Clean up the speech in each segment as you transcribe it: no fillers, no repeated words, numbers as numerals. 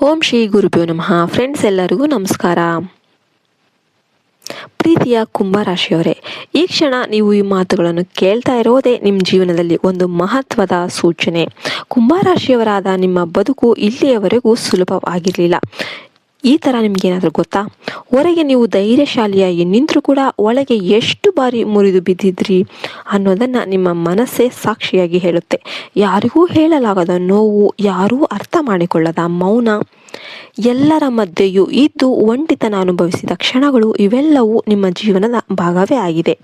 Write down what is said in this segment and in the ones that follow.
ಓಂ ಶ್ರೀ ಗುರುಭ್ಯೋ ನಮಃ. ಫ್ರೆಂಡ್ಸ್, ಎಲ್ಲರಿಗೂ ನಮಸ್ಕಾರ. ಪ್ರೀತಿಯ ಕುಂಭರಾಶಿಯವರೇ, ಈ ಕ್ಷಣ ನೀವು ಈ ಮಾತುಗಳನ್ನು ಕೇಳ್ತಾ ಇರೋದೇ ನಿಮ್ಮ ಜೀವನದಲ್ಲಿ ಒಂದು ಮಹತ್ವದ ಸೂಚನೆ. ಕುಂಭರಾಶಿಯವರಾದ ನಿಮ್ಮ ಬದುಕು ಇಲ್ಲಿಯವರೆಗೂ ಸುಲಭವಾಗಿರಲಿಲ್ಲ. ಈ ಥರ ನಿಮ್ಗೇನಾದರೂ ಗೊತ್ತಾ? ಹೊರಗೆ ನೀವು ಧೈರ್ಯಶಾಲಿಯಾಗಿ ನಿಂತರೂ ಕೂಡ ಒಳಗೆ ಎಷ್ಟು ಬಾರಿ ಮುರಿದು ಬಿದ್ದಿದ್ರಿ ಅನ್ನೋದನ್ನು ನಿಮ್ಮ ಮನಸ್ಸೇ ಸಾಕ್ಷಿಯಾಗಿ ಹೇಳುತ್ತೆ. ಯಾರಿಗೂ ಹೇಳಲಾಗದ ನೋವು, ಯಾರೂ ಅರ್ಥ ಮಾಡಿಕೊಳ್ಳದ ಮೌನ, ಎಲ್ಲರ ಮಧ್ಯೆಯೂ ಇದ್ದು ಒಂಟಿತನ ಅನುಭವಿಸಿದ ಕ್ಷಣಗಳು, ಇವೆಲ್ಲವೂ ನಿಮ್ಮ ಜೀವನದ ಭಾಗವೇ ಆಗಿದೆ.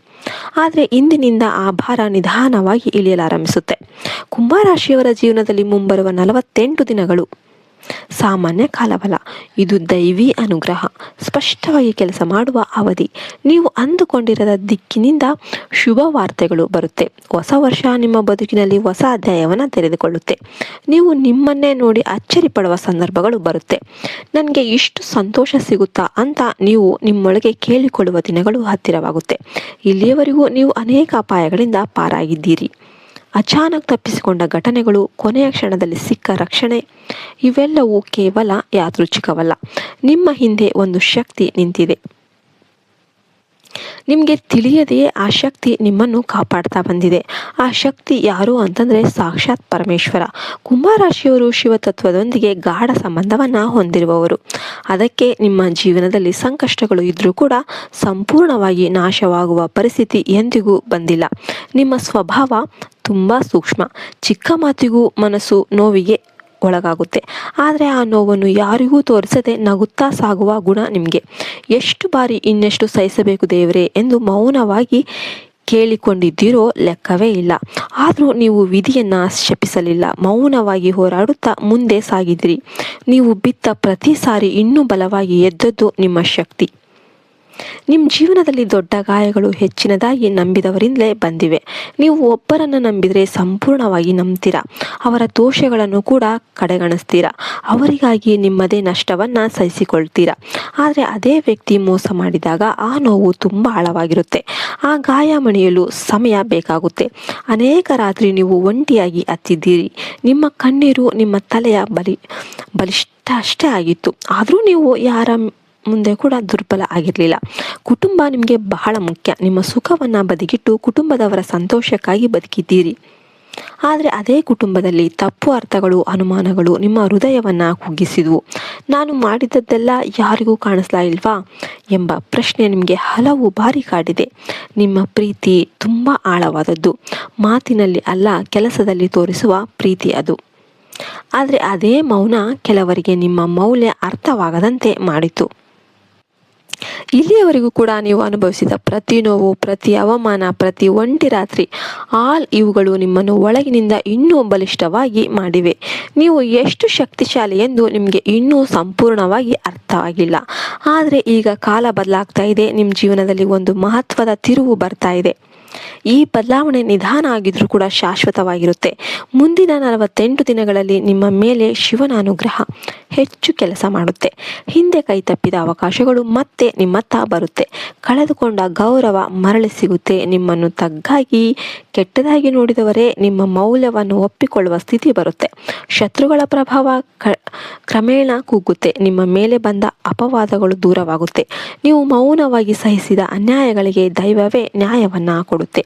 ಆದರೆ ಇಂದಿನಿಂದ ಆ ಭಾರ ನಿಧಾನವಾಗಿ ಇಳಿಯಲಾರಂಭಿಸುತ್ತೆ. ಕುಂಭರಾಶಿಯವರ ಜೀವನದಲ್ಲಿ ಮುಂಬರುವ 48 ದಿನಗಳು ಸಾಮಾನ್ಯ ಕಾಲವಲ್ಲ. ಇದು ದೈವಿ ಅನುಗ್ರಹ, ಸ್ಪಷ್ಟವಾಗಿ ಕೆಲಸ ಮಾಡುವ ಅವಧಿ. ನೀವು ಅಂದುಕೊಂಡಿರದ ದಿಕ್ಕಿನಿಂದ ಶುಭ ವಾರ್ತೆಗಳು ಬರುತ್ತೆ. ಹೊಸ ವರ್ಷ ನಿಮ್ಮ ಬದುಕಿನಲ್ಲಿ ಹೊಸ ಅಧ್ಯಾಯವನ್ನು ತೆರೆದುಕೊಳ್ಳುತ್ತೆ. ನೀವು ನಿಮ್ಮನ್ನೇ ನೋಡಿ ಅಚ್ಚರಿ ಪಡುವ ಸಂದರ್ಭಗಳು ಬರುತ್ತೆ. ನನಗೆ ಇಷ್ಟು ಸಂತೋಷ ಸಿಗುತ್ತಾ ಅಂತ ನೀವು ನಿಮ್ಮೊಳಗೆ ಕೇಳಿಕೊಳ್ಳುವ ದಿನಗಳು ಹತ್ತಿರವಾಗುತ್ತೆ. ಇಲ್ಲಿಯವರೆಗೂ ನೀವು ಅನೇಕ ಅಪಾಯಗಳಿಂದ ಪಾರಾಗಿದ್ದೀರಿ. ಅಚಾನಕ್ ತಪ್ಪಿಸಿಕೊಂಡ ಘಟನೆಗಳು, ಕೊನೆಯ ಕ್ಷಣದಲ್ಲಿ ಸಿಕ್ಕ ರಕ್ಷಣೆ, ಇವೆಲ್ಲವೂ ಕೇವಲ ಯಾದೃಚ್ಛಿಕವಲ್ಲ. ನಿಮ್ಮ ಹಿಂದೆ ಒಂದು ಶಕ್ತಿ ನಿಂತಿದೆ. ನಿಮಗೆ ತಿಳಿಯದೆಯೇ ಆ ಶಕ್ತಿ ನಿಮ್ಮನ್ನು ಕಾಪಾಡ್ತಾ ಬಂದಿದೆ. ಆ ಶಕ್ತಿ ಯಾರು ಅಂತಂದರೆ ಸಾಕ್ಷಾತ್ ಪರಮೇಶ್ವರ. ಕುಂಭರಾಶಿಯವರು ಶಿವತತ್ವದೊಂದಿಗೆ ಗಾಢ ಸಂಬಂಧವನ್ನು ಹೊಂದಿರುವವರು. ಅದಕ್ಕೆ ನಿಮ್ಮ ಜೀವನದಲ್ಲಿ ಸಂಕಷ್ಟಗಳು ಇದ್ದರೂ ಕೂಡ ಸಂಪೂರ್ಣವಾಗಿ ನಾಶವಾಗುವ ಪರಿಸ್ಥಿತಿ ಎಂದಿಗೂ ಬಂದಿಲ್ಲ. ನಿಮ್ಮ ಸ್ವಭಾವ ತುಂಬ ಸೂಕ್ಷ್ಮ. ಚಿಕ್ಕ ಮಾತಿಗೂ ಮನಸ್ಸು ನೋವಿಗೆ ಒಳಗಾಗುತ್ತೆ. ಆದರೆ ಆ ನೋವನ್ನು ಯಾರಿಗೂ ತೋರಿಸದೆ ನಗುತ್ತಾ ಸಾಗುವ ಗುಣ ನಿಮಗೆ. ಎಷ್ಟು ಬಾರಿ ಇನ್ನೆಷ್ಟು ಸಹಿಸಬೇಕು ದೇವರೇ ಎಂದು ಮೌನವಾಗಿ ಕೇಳಿಕೊಂಡಿದ್ದೀರೋ ಲೆಕ್ಕವೇ ಇಲ್ಲ. ಆದರೂ ನೀವು ವಿಧಿಯನ್ನು ಶಪಿಸಲಿಲ್ಲ. ಮೌನವಾಗಿ ಹೋರಾಡುತ್ತಾ ಮುಂದೆ ಸಾಗಿದಿರಿ. ನೀವು ಬಿತ್ತ ಪ್ರತಿ ಸಾರಿ ಇನ್ನೂ ಬಲವಾಗಿ ಎದ್ದದ್ದು ನಿಮ್ಮ ಶಕ್ತಿ. ನಿಮ್ಮ ಜೀವನದಲ್ಲಿ ದೊಡ್ಡ ಗಾಯಗಳು ಹೆಚ್ಚಿನದಾಗಿ ನಂಬಿದವರಿಂದಲೇ ಬಂದಿವೆ. ನೀವು ಒಬ್ಬರನ್ನು ನಂಬಿದರೆ ಸಂಪೂರ್ಣವಾಗಿ ನಂಬ್ತೀರಾ. ಅವರ ದೋಷಗಳನ್ನು ಕೂಡ ಕಡೆಗಣಿಸ್ತೀರಾ. ಅವರಿಗಾಗಿ ನಿಮ್ಮದೇ ನಷ್ಟವನ್ನು ಸಹಿಸಿಕೊಳ್ತೀರಾ. ಆದರೆ ಅದೇ ವ್ಯಕ್ತಿ ಮೋಸ ಮಾಡಿದಾಗ ಆ ನೋವು ತುಂಬ ಆಳವಾಗಿರುತ್ತೆ. ಆ ಗಾಯ ಮಣಿಯಲು ಸಮಯ ಬೇಕಾಗುತ್ತೆ. ಅನೇಕ ರಾತ್ರಿ ನೀವು ಒಂಟಿಯಾಗಿ ಅತ್ತಿದ್ದೀರಿ. ನಿಮ್ಮ ಕಣ್ಣೀರು ನಿಮ್ಮ ತಲೆಯ ಬಲಿಷ್ಠ ಅಷ್ಟೇ ಆಗಿತ್ತು. ಆದರೂ ನೀವು ಯಾರ ಮುಂದೆ ಕೂಡ ದುರ್ಬಲ ಆಗಿರಲಿಲ್ಲ. ಕುಟುಂಬ ನಿಮಗೆ ಬಹಳ ಮುಖ್ಯ. ನಿಮ್ಮ ಸುಖವನ್ನು ಬದಿಗಿಟ್ಟು ಕುಟುಂಬದವರ ಸಂತೋಷಕ್ಕಾಗಿ ಬದುಕಿದ್ದೀರಿ. ಆದರೆ ಅದೇ ಕುಟುಂಬದಲ್ಲಿ ತಪ್ಪು ಅರ್ಥಗಳು, ಅನುಮಾನಗಳು ನಿಮ್ಮ ಹೃದಯವನ್ನು ಕುಗ್ಗಿಸಿದ್ವು. ನಾನು ಮಾಡಿದ್ದೆಲ್ಲ ಯಾರಿಗೂ ಕಾಣಿಸ್ಲಾ ಇಲ್ವಾ ಎಂಬ ಪ್ರಶ್ನೆ ನಿಮಗೆ ಹಲವು ಬಾರಿ ಕಾಡಿದೆ. ನಿಮ್ಮ ಪ್ರೀತಿ ತುಂಬ ಆಳವಾದದ್ದು. ಮಾತಿನಲ್ಲಿ ಅಲ್ಲ, ಕೆಲಸದಲ್ಲಿ ತೋರಿಸುವ ಪ್ರೀತಿ ಅದು. ಆದರೆ ಅದೇ ಮೌನ ಕೆಲವರಿಗೆ ನಿಮ್ಮ ಮೌಲ್ಯ ಅರ್ಥವಾಗದಂತೆ ಮಾಡಿತು. ಇಲ್ಲಿಯವರೆಗೂ ಕೂಡ ನೀವು ಅನುಭವಿಸಿದ ಪ್ರತಿ ನೋವು, ಪ್ರತಿ ಅವಮಾನ, ಪ್ರತಿ ಒಂಟಿ ರಾತ್ರಿ, ಇವುಗಳು ನಿಮ್ಮನ್ನು ಒಳಗಿನಿಂದ ಇನ್ನೂ ಬಲಿಷ್ಠವಾಗಿ ಮಾಡಿವೆ. ನೀವು ಎಷ್ಟು ಶಕ್ತಿಶಾಲಿ ಎಂದು ನಿಮಗೆ ಇನ್ನೂ ಸಂಪೂರ್ಣವಾಗಿ ಅರ್ಥವಾಗಿಲ್ಲ. ಆದರೆ ಈಗ ಕಾಲ ಬದಲಾಗ್ತಾ ಇದೆ. ನಿಮ್ಮ ಜೀವನದಲ್ಲಿ ಒಂದು ಮಹತ್ವದ ತಿರುವು ಬರ್ತಾ ಇದೆ. ಈ ಬದಲಾವಣೆ ನಿಧಾನ ಆಗಿದ್ರೂ ಕೂಡ ಶಾಶ್ವತವಾಗಿರುತ್ತೆ. ಮುಂದಿನ 48 ದಿನಗಳಲ್ಲಿ ನಿಮ್ಮ ಮೇಲೆ ಶಿವನ ಅನುಗ್ರಹ ಹೆಚ್ಚು ಕೆಲಸ ಮಾಡುತ್ತೆ. ಹಿಂದೆ ಕೈತಪ್ಪಿದ ಅವಕಾಶಗಳು ಮತ್ತೆ ನಿಮ್ಮತ್ತ ಬರುತ್ತೆ. ಕಳೆದುಕೊಂಡ ಗೌರವ ಮರಳಿ ಸಿಗುತ್ತೆ. ನಿಮ್ಮನ್ನು ತಗ್ಗಾಗಿ, ಕೆಟ್ಟದಾಗಿ ನೋಡಿದವರೇ ನಿಮ್ಮ ಮೌಲ್ಯವನ್ನು ಒಪ್ಪಿಕೊಳ್ಳುವ ಸ್ಥಿತಿ ಬರುತ್ತೆ. ಶತ್ರುಗಳ ಪ್ರಭಾವ ಕ್ರಮೇಣ ಕುಗ್ಗುತ್ತೆ. ನಿಮ್ಮ ಮೇಲೆ ಬಂದ ಅಪವಾದಗಳು ದೂರವಾಗುತ್ತೆ. ನೀವು ಮೌನವಾಗಿ ಸಹಿಸಿದ ಅನ್ಯಾಯಗಳಿಗೆ ದೈವವೇ ನ್ಯಾಯವನ್ನು ಕೊಡುತ್ತೆ.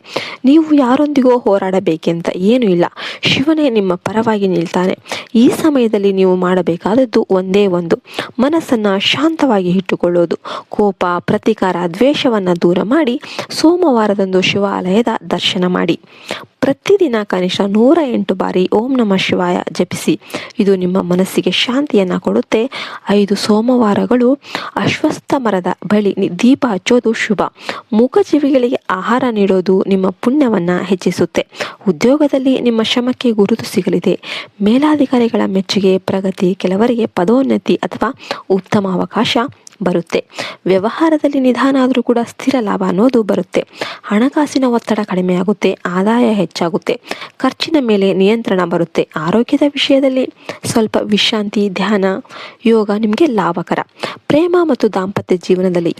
ನೀವು ಯಾರೊಂದಿಗೋ ಹೋರಾಡಬೇಕೆಂತ ಏನೂ ಇಲ್ಲ. ಶಿವನೇ ನಿಮ್ಮ ಪರವಾಗಿ ನಿಲ್ತಾನೆ. ಈ ಸಮಯದಲ್ಲಿ ನೀವು ಮಾಡಬೇಕಾದದ್ದು ಒಂದೇ ಒಂದು, ಮನಸ್ಸನ್ನು ಶಾಂತವಾಗಿ ಇಟ್ಟುಕೊಳ್ಳೋದು. ಕೋಪ, ಪ್ರತೀಕಾರ, ದ್ವೇಷವನ್ನು ದೂರ ಮಾಡಿ ಸೋಮವಾರದಂದು ಶಿವಾಲಯದ ದರ್ಶನ ಮಾಡಿ. ಪ್ರತಿದಿನ ಕನಿಷ್ಠ 108 ಬಾರಿ ಓಂ ನಮಃ ಶಿವಾಯ ಜಪಿಸಿ. ಇದು ನಿಮ್ಮ ಮನಸ್ಸಿಗೆ ಶಾಂತಿಯನ್ನು ಕೊಡುತ್ತೆ. 5 ಸೋಮವಾರಗಳು ಅಶ್ವತ್ಥ ಮರದ ಬಳಿ ದೀಪ ಹಚ್ಚೋದು ಶುಭ. ಮೂಕಜೀವಿಗಳಿಗೆ ಆಹಾರ ನೀಡೋದು ನಿಮ್ಮ ಪುಣ್ಯವನ್ನು ಹೆಚ್ಚಿಸುತ್ತೆ. ಉದ್ಯೋಗದಲ್ಲಿ ನಿಮ್ಮ ಶ್ರಮಕ್ಕೆ ಗುರುತು ಸಿಗಲಿದೆ. ಮೇಲಾಧಿಕಾರಿಗಳ ಮೆಚ್ಚುಗೆ, ಪ್ರಗತಿ, ಕೆಲವರಿಗೆ ಪದೋನ್ನತಿ ಅಥವಾ ಉತ್ತಮ ಅವಕಾಶ ಬರುತ್ತೆ. ವ್ಯವಹಾರದಲ್ಲಿ ನಿಧಾನ ಆದರೂ ಕೂಡ ಸ್ಥಿರ ಲಾಭ ಅನ್ನೋದು ಬರುತ್ತೆ. ಹಣಕಾಸಿನ ಒತ್ತಡ ಕಡಿಮೆಯಾಗುತ್ತೆ. ಆದಾಯ ಹೆಚ್ಚಾಗುತ್ತೆ. ಖರ್ಚಿನ ಮೇಲೆ ನಿಯಂತ್ರಣ ಬರುತ್ತೆ. ಆರೋಗ್ಯದ ವಿಷಯದಲ್ಲಿ ಸ್ವಲ್ಪ ವಿಶ್ರಾಂತಿ, ಧ್ಯಾನ, ಯೋಗ ನಿಮಗೆ ಲಾಭಕರ. ಪ್ರೇಮ ಮತ್ತು ದಾಂಪತ್ಯ ಜೀವನದಲ್ಲಿ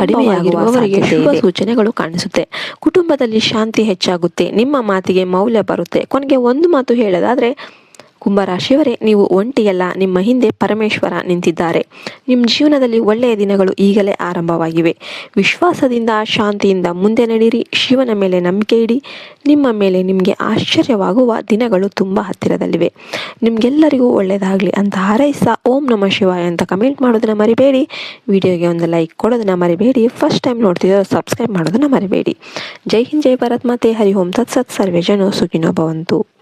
ಕಡಿಮೆಯಾಗಿರುವವರಿಗೆ ಶುಭ ಸೂಚನೆಗಳು ಕಾಣಿಸುತ್ತೆ. ಕುಟುಂಬದಲ್ಲಿ ಶಾಂತಿ ಹೆಚ್ಚಾಗುತ್ತೆ. ನಿಮ್ಮ ಮಾತಿಗೆ ಮೌಲ್ಯ ಬರುತ್ತೆ. ಕೊನೆಗೆ ಒಂದು ಮಾತು ಹೇಳೋದಾದ್ರೆ, ಕುಂಭರಾಶಿಯವರೇ, ನೀವು ಒಂಟಿಯಲ್ಲ, ನಿಮ್ಮ ಹಿಂದೆ ಪರಮೇಶ್ವರ ನಿಂತಿದ್ದಾರೆ. ನಿಮ್ಮ ಜೀವನದಲ್ಲಿ ಒಳ್ಳೆಯ ದಿನಗಳು ಈಗಲೇ ಆರಂಭವಾಗಿವೆ. ವಿಶ್ವಾಸದಿಂದ ಶಾಂತಿಯಿಂದ ಮುಂದೆ ನಡೀರಿ. ಶಿವನ ಮೇಲೆ ನಂಬಿಕೆ ಇಡಿ. ನಿಮ್ಮ ಮೇಲೆ ನಿಮಗೆ ಆಶ್ಚರ್ಯವಾಗುವ ದಿನಗಳು ತುಂಬ ಹತ್ತಿರದಲ್ಲಿವೆ. ನಿಮಗೆಲ್ಲರಿಗೂ ಒಳ್ಳೆಯದಾಗಲಿ ಅಂತ ಹಾರೈಸ ಓಂ ನಮಃ ಶಿವಾಯ ಅಂತ ಕಮೆಂಟ್ ಮಾಡೋದನ್ನ ಮರಿಬೇಡಿ. ವಿಡಿಯೋಗೆ ಒಂದು ಲೈಕ್ ಕೊಡೋದನ್ನ ಮರಿಬೇಡಿ. ಫಸ್ಟ್ ಟೈಮ್ ನೋಡ್ತಿರೋ ಸಬ್ಸ್ಕ್ರೈಬ್ ಮಾಡೋದನ್ನ ಮರಿಬೇಡಿ. ಜೈ ಹಿಂದ್, ಜೈ ಭಾರತ್ ಮಾತೆ. ಹರಿ ಓಂ ತತ್ಸತ್. ಸರ್ವೇ ಜನ ಸುಖಿನೋ ಭವಂತು.